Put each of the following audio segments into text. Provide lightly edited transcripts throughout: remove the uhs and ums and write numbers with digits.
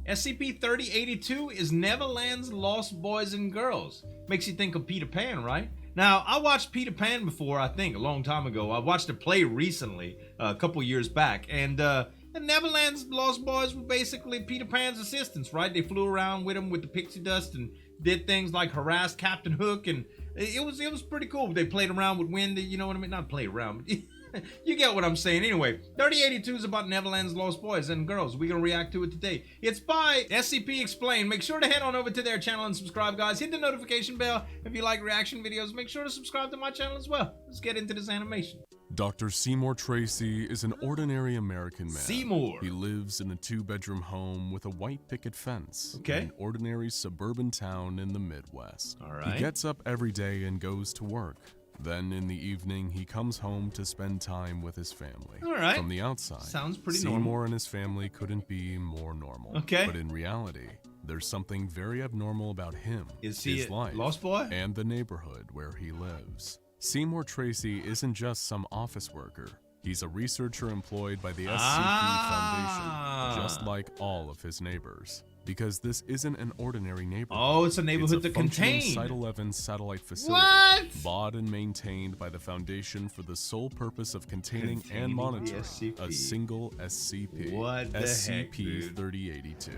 SCP-3082 is Neverland's lost boys and girls. Makes you think of Peter Pan, right? Now, I watched Peter Pan before, I think, a long time ago. I watched a play recently, a couple years back, and Neverland's lost boys were basically Peter Pan's assistants, right? They flew around with him with the pixie dust and did things like harass Captain Hook, and it was pretty cool. They played around with wind, you know what I mean? Not play around, but you get what I'm saying. Anyway, 3082 is about Neverland's lost boys and girls. We're going to react to it today. It's by SCP Explained. Make sure to head on over to their channel and subscribe, guys. Hit the notification bell. If you like reaction videos, make sure to subscribe to my channel as well. Let's get into this animation. Dr. Seymour Tracy is an ordinary American man. Seymour. He lives in a 2-bedroom home with a white picket fence in Okay. an ordinary suburban town in the Midwest. All right. He gets up every day and goes to work. Then in the evening, he comes home to spend time with his family. All right. From the outside, Sounds pretty Seymour normal. and his family couldn't be more normal. Okay. But in reality, there's something very abnormal about him, Is he his a life, lost boy? and the neighborhood where he lives. Seymour Tracy isn't just some office worker. He's a researcher employed by the SCP Foundation, just like all of his neighbors. Because this isn't an ordinary neighborhood. Oh, it's a neighborhood It's a that functioning contains. Site 11 satellite facility. What? Bought and maintained by the Foundation for the sole purpose of containing and the monitoring SCP. a single SCP. What the heck, dude? SCP-3082.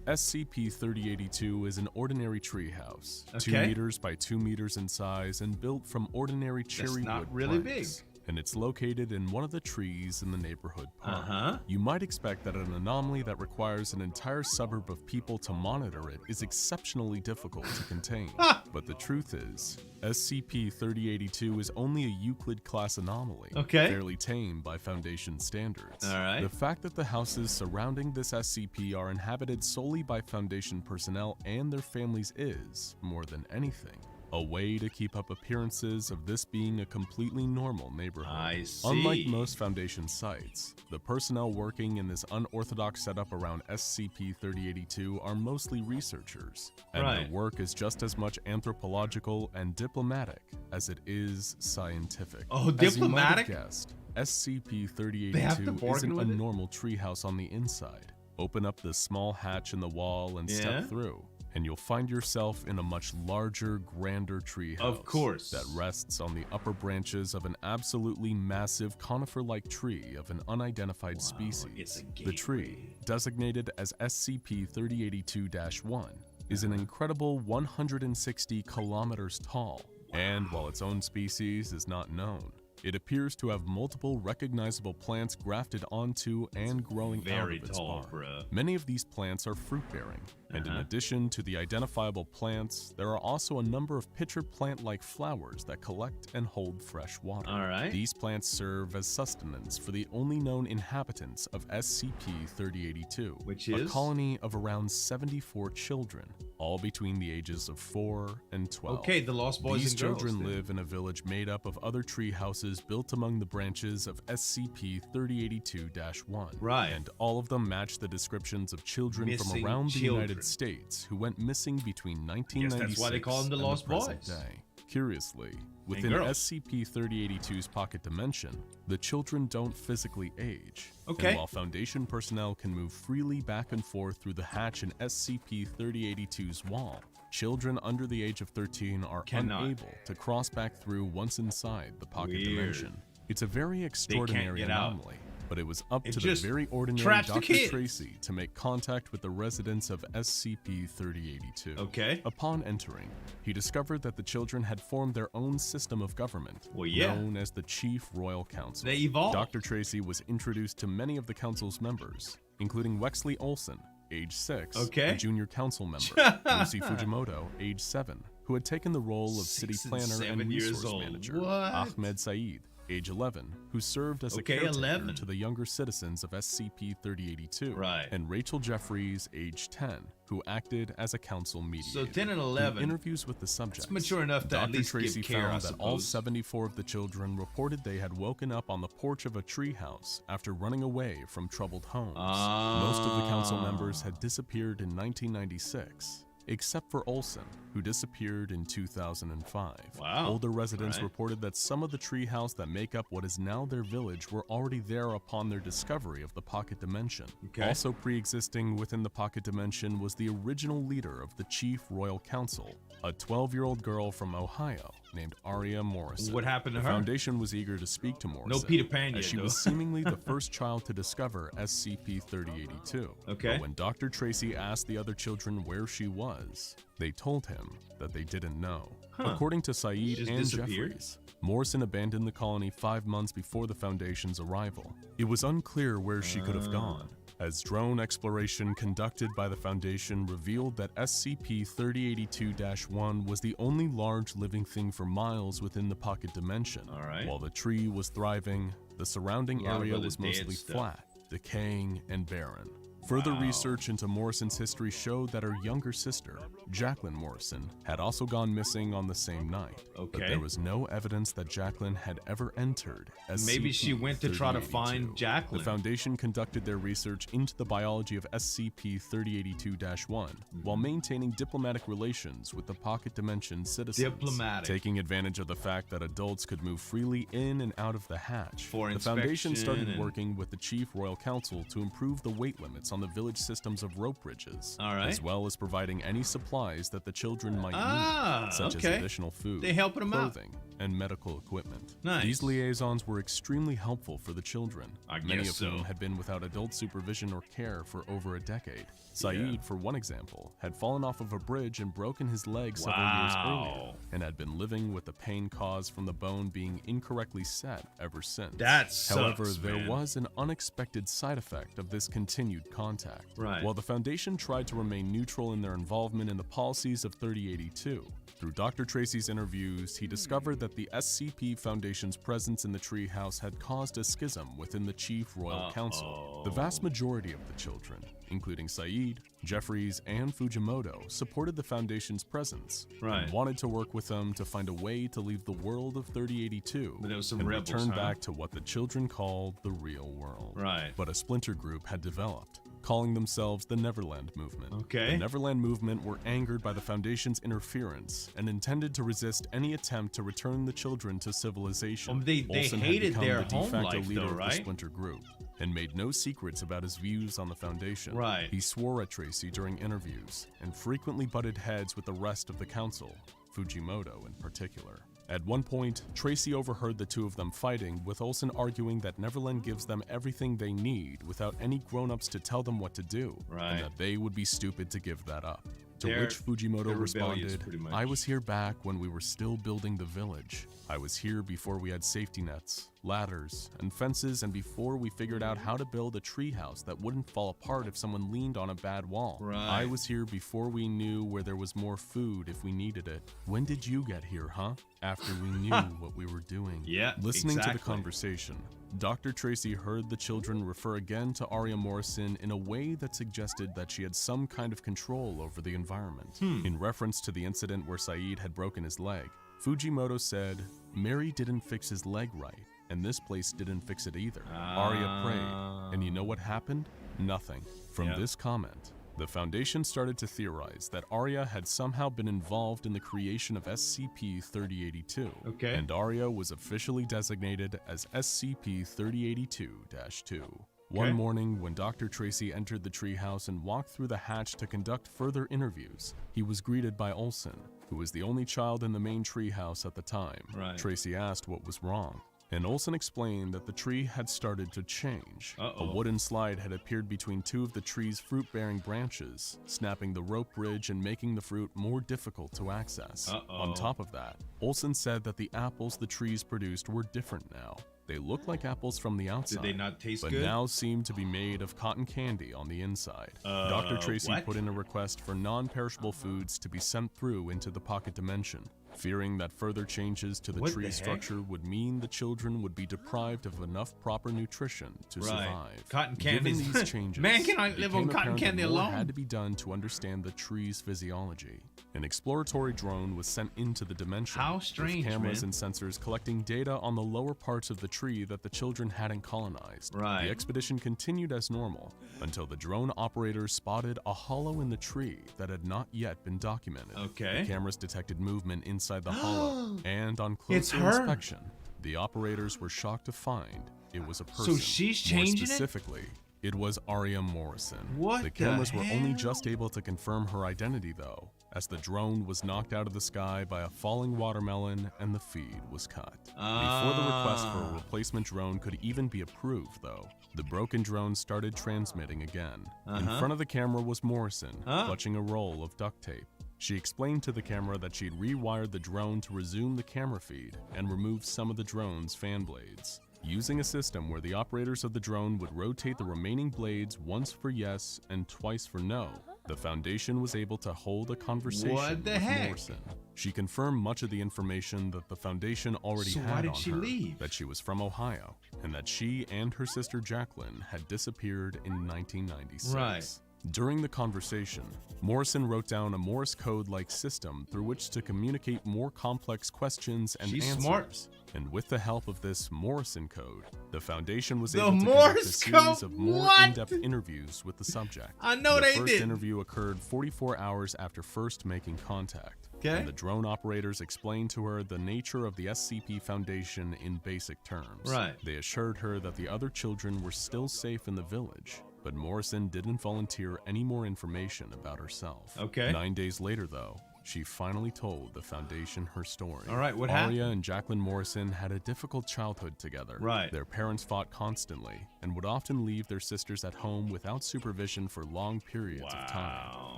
SCP-3082 is an ordinary treehouse, 2 Okay. meters by 2 meters in size and built from ordinary cherry not wood really planks. And it's located in one of the trees in the neighborhood park. Uh-huh. You might expect that an anomaly that requires an entire suburb of people to monitor it is exceptionally difficult to contain. But the truth is, SCP-3082 is only a Euclid Class anomaly, Okay. fairly tame by Foundation standards. All right. The fact that the houses surrounding this SCP are inhabited solely by Foundation personnel and their families is, more than anything, a way to keep up appearances of this being a completely normal neighborhood. I see. Unlike most Foundation sites, the personnel working in this unorthodox setup around SCP-3082 are mostly researchers, and Right. their work is just as much anthropological and diplomatic as it is scientific. Oh, As you might have diplomatic? guessed, They have to SCP-3082 bargain isn't a with it? normal treehouse on the inside. Open up the small hatch in the wall and Yeah? step through, and you'll find yourself in a much larger, grander treehouse. Of course. That rests on the upper branches of an absolutely massive conifer-like tree of an unidentified species. it's a The tree, designated as SCP-3082-1, is an incredible 160 kilometers tall, and while its own species is not known, it appears to have multiple recognizable plants grafted onto and growing out Very of its tall, bark. bruh. Many of these plants are fruit-bearing, and in Uh-huh. addition to the identifiable plants, there are also a number of pitcher plant-like flowers that collect and hold fresh water. All right. These plants serve as sustenance for the only known inhabitants of SCP-3082, Which a is? colony of around 74 children, all between the ages of 4 and 12. Okay, the lost boys These and girls. children then. live in a village made up of other tree houses built among the branches of SCP-3082-1. Right. And all of them match the descriptions of children Missing from around the children. United States who went missing between 1996 that's why they call them the and Lost present Boys. day. Curiously, within girls. SCP-3082's pocket dimension, the children don't physically age. Okay. And while Foundation personnel can move freely back and forth through the hatch in SCP-3082's wall, children under the age of 13 are Cannot. unable to cross back through once inside the pocket Weird. dimension. It's a very extraordinary get out. anomaly, but it was up It to the just very ordinary traps the Dr. kids. Tracy to make contact with the residents of SCP-3082. Okay. Upon entering, he discovered that the children had formed their own system of government, Well, yeah. known as the Chief Royal Council. They evolved. Dr. Tracy was introduced to many of the council's members, including Wexley Olson, age 6, Okay. a junior council member, Lucy Fujimoto, age 7, who had taken the role of city 6 and planner 7 and years resource old. manager, What? Ahmed Saeed, age 11, who served as a Okay, caretaker 11. to the younger citizens of SCP-3082, Right. and Rachel Jeffries, age 10, who acted as a council mediator. So 10 and In 11. interviews with the subjects, It's mature enough to at Dr. least Tracy give care, I found that all suppose. 74 of the children reported they had woken up on the porch of a treehouse after running away from troubled homes. Most of the council members had disappeared in 1996, except for Olson, who disappeared in 2005. Wow. Older residents All right. reported that some of the treehouse that make up what is now their village were already there upon their discovery of the pocket dimension. Okay. Also pre-existing within the pocket dimension was the original leader of the Chief Royal Council, a 12-year-old girl from Ohio named Aria Morrison. What happened to The her? Foundation was eager to speak to Morrison. No Peter Pan as yet, she though. was seemingly the first child to discover SCP-3082. Okay. But when Dr. Tracy asked the other children where she was, they told him that they didn't know. Huh. According to Saeed She just and disappeared? Jeffries, Morrison abandoned the colony 5 months before the Foundation's arrival. It was unclear where she could have gone, as drone exploration conducted by the Foundation revealed that SCP-3082-1 was the only large living thing for miles within the pocket dimension. All right. While the tree was thriving, the surrounding A lot of area other was dead mostly stuff. flat, decaying, and barren. Further Wow. research into Morrison's history showed that her younger sister, Jacqueline Morrison, had also gone missing on the same night. But Okay. there was no evidence that Jacqueline had ever entered Maybe she went to try to SCP-3082. find Jacqueline. The Foundation conducted their research into the biology of SCP-3082-1 while maintaining diplomatic relations with the pocket dimension citizens. Diplomatic. Taking advantage of the fact that adults could move freely in and out of the hatch, For the Foundation started inspection and- working with the Chief Royal Council to improve the weight limits on the village systems of rope bridges, All right. as well as providing any supplies that the children might Ah, need, such okay. as additional food, They helping 'em out. clothing, and medical equipment. Nice. These liaisons were extremely helpful for the children, I many guess of so. whom had been without adult supervision or care for over a decade. Saeed, for one example, had fallen off of a bridge and broken his leg several years Wow. earlier, and had been living with the pain caused from the bone being incorrectly set ever since. That sucks, However, there man. was an unexpected side effect of this continued contact. Right. While the Foundation tried to remain neutral in their involvement in the policies of 3082, through Dr. Tracy's interviews, he discovered that the SCP Foundation's presence in the treehouse had caused a schism within the Chief Royal Council. The vast majority of the children, including Saeed, Jeffries, and Fujimoto, supported the Foundation's presence Right. and wanted to work with them to find a way to leave the world of 3082 But there was some and rebels, return huh? back to what the children called the real world. Right. But a splinter group had developed, calling themselves the Neverland Movement. Okay. The Neverland Movement were angered by the Foundation's interference and intended to resist any attempt to return the children to civilization. They Olsen had hated become their the de home facto life, leader though, of the right? splinter group and made no secrets about his views on the Foundation. Right. He swore at Tracy during interviews and frequently butted heads with the rest of the council, Fujimoto in particular. At one point, Tracy overheard the two of them fighting, with Olsen arguing that Neverland gives them everything they need without any grown-ups to tell them what to do, Right. and that they would be stupid to give that up. To They're- which Fujimoto they're rebellious, responded, pretty much. "I was here back when we were still building the village. I was here before we had safety nets, ladders, and fences, and before we figured out how to build a treehouse that wouldn't fall apart if someone leaned on a bad wall. Right. I was here before we knew where there was more food if we needed it. When did you get here, huh? After we knew what we were doing." Yeah, Listening to the exactly. conversation, Dr. Tracy heard the children refer again to Aria Morrison in a way that suggested that she had some kind of control over the environment. In reference to the incident where Saeed had broken his leg, Fujimoto said, "Mary didn't fix his leg right, and this place didn't fix it either. Aria prayed, and you know what happened? Nothing." From Yeah. this comment, the Foundation started to theorize that Aria had somehow been involved in the creation of SCP-3082. Okay. And Aria was officially designated as SCP-3082-2. One Okay. morning, when Dr. Tracy entered the treehouse and walked through the hatch to conduct further interviews, he was greeted by Olsen, who was the only child in the main treehouse at the time. Right. Tracy asked what was wrong, and Olsen explained that the tree had started to change. Uh-oh. A wooden slide had appeared between two of the tree's fruit-bearing branches, snapping the rope bridge and making the fruit more difficult to access. Uh-oh. On top of that, Olsen said that the apples the trees produced were different now. They looked like apples from the outside, Did they not taste but good? now seemed to be made of cotton candy on the inside. Dr. Tracy what? put in a request for non-perishable foods to be sent through into the pocket dimension. fearing that further changes to the What tree the heck? structure would mean the children would be deprived of enough proper nutrition to survive. Cotton Given candies. these changes, Man cannot it live became on cotton apparent that candy more alone. had to be done to understand the tree's physiology. An exploratory drone was sent into the dimension How strange, with cameras man. and sensors collecting data on the lower parts of the tree that the children hadn't colonized. Right. The expedition continued as normal until the drone operators spotted a hollow in the tree that had not yet been documented. Okay. The cameras detected movement inside the hollow, and on It's closer her. inspection, the operators were shocked to find it was a person. So she's changing More it? specifically, it was Aria Morrison. What The cameras the were only hell? just able to confirm her identity though, as the drone was knocked out of the sky by a falling watermelon and the feed was cut. Before the request for a replacement drone could even be approved though, the broken drone started transmitting again. In front of the camera was Morrison, clutching a roll of duct tape. She explained to the camera that she'd rewired the drone to resume the camera feed and remove some of the drone's fan blades. Using a system where the operators of the drone would rotate the remaining blades once for yes and twice for no, the Foundation was able to hold a conversation What the with heck? Morrison. She confirmed much of the information that the Foundation already So had why did on she her, leave? that she was from Ohio, and that she and her sister Jacqueline had disappeared in 1996. Right. During the conversation, Morrison wrote down a Morse code-like system through which to communicate more complex questions and She's answers. smart. And with the help of this Morrison code, the Foundation was The able to conduct a Morse series code? of more What? in-depth interviews with the subject. I know the they first did. interview occurred 44 hours after first making contact. Okay. And the drone operators explained to her the nature of the SCP Foundation in basic terms. Right. They assured her that the other children were still safe in the village, but Morrison didn't volunteer any more information about herself. Okay. 9 days later, though, she finally told the Foundation her story. All right, what Aria happened? and Jacqueline Morrison had a difficult childhood together. Right. Their parents fought constantly and would often leave their sisters at home without supervision for long periods of time. Wow.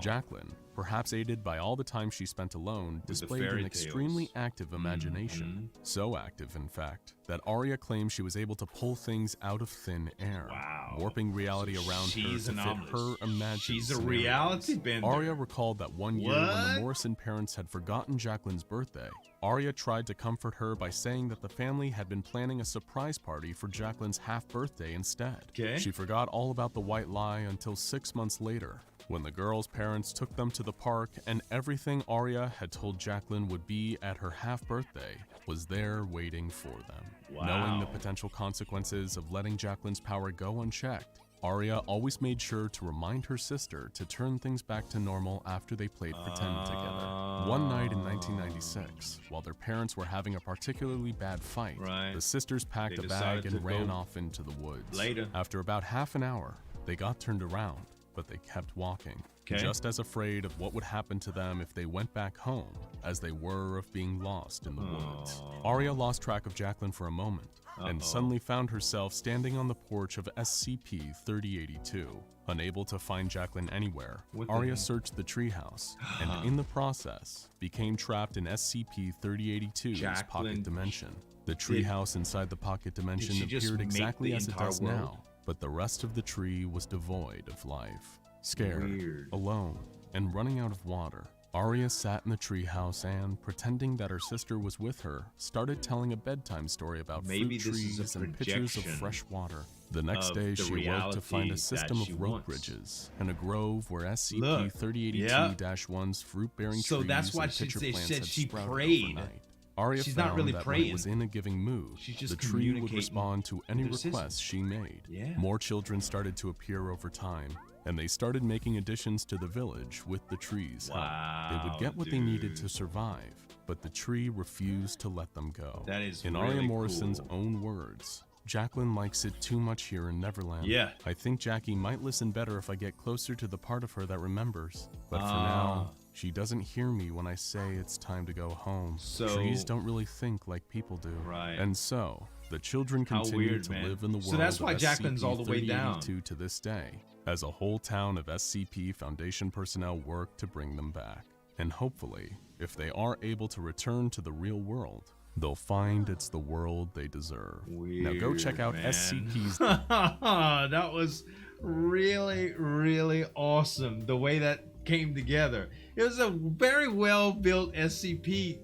Jacqueline, perhaps aided by all the time she spent alone, the displayed fairy an extremely tales. active imagination. So active, in fact, that Aria claimed she was able to pull things out of thin air, Wow. warping reality around her She's to an fit anomalous. her imagined She's a scenarios. reality bender. Aria recalled that one year when What? the Morrison parents had forgotten Jacqueline's birthday, Aria tried to comfort her by saying that the family had been planning a surprise party for Jacqueline's half-birthday instead. Okay. She forgot all about the white lie until 6 months later, when the girls' parents took them to the park and everything Aria had told Jacqueline would be at her half-birthday was there waiting for them. Wow. Knowing the potential consequences of letting Jacqueline's power go unchecked, Aria always made sure to remind her sister to turn things back to normal after they played pretend together. One night in 1996, while their parents were having a particularly bad fight, Right. the sisters packed They a bag decided and to ran go off into the woods. later. After about half an hour, they got turned around, but they kept walking, Okay. just as afraid of what would happen to them if they went back home as they were of being lost in the woods. Aria lost track of Jacqueline for a moment, and suddenly found herself standing on the porch of SCP-3082. Unable to find Jacqueline anywhere, What the Aria heck? searched the treehouse, and in the process, became trapped in SCP-3082's Jacqueline- pocket dimension. The treehouse inside the pocket dimension she just appeared make exactly the as it entire does world? now, but the rest of the tree was devoid of life. Scared, Weird. alone, and running out of water, Aria sat in the treehouse and, pretending that her sister was with her, started telling a bedtime story about Maybe fruit this is trees a and pitchers of projection fresh water. The next of day, the she awoke to find reality a system that she of rope wants. bridges and a grove where Look, SCP-3082-1's fruit-bearing So trees that's why and she pitcher said plants had she sprouted prayed. overnight. Aria She's found not really that when praying. it was in a giving mood, She's just the tree would communicating respond to any with her request sisters. she made. Yeah. More children started to appear over time, and they started making additions to the village with the trees. They would get what they needed to survive, but the tree refused to let them go. That is in really Aria Morrison's cool. own words, Jacqueline likes it too much here in Neverland. Yeah. I think Jackie might listen better if I get closer to the part of her that remembers. But for now, she doesn't hear me when I say it's time to go home. So- Trees don't really think like people do. Right. And so, the children How continue weird, to man. live in the world So that's why of Jacqueline's all the way down. SCP-3082 to this day, as a whole town of SCP Foundation personnel work to bring them back. And hopefully, if they are able to return to the real world, they'll find it's the world they deserve. Now go check out man. SCP's That was really, really awesome. The way that came together. It was a very well built SCP.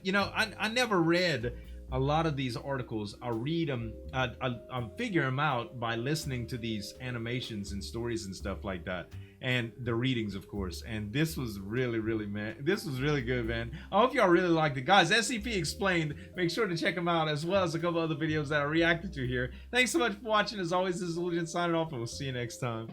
you know, I never read a lot of these articles. I read them, I figure them out by listening to these animations and stories and stuff like that, and the readings, of course. And this was really, man, this was really good, man. I hope y'all really liked it, guys. SCP Explained, make sure to check them out, as well as a couple other videos that I reacted to here. Thanks so much for watching. As always, this is Zueljin signing off, and we'll see you next time.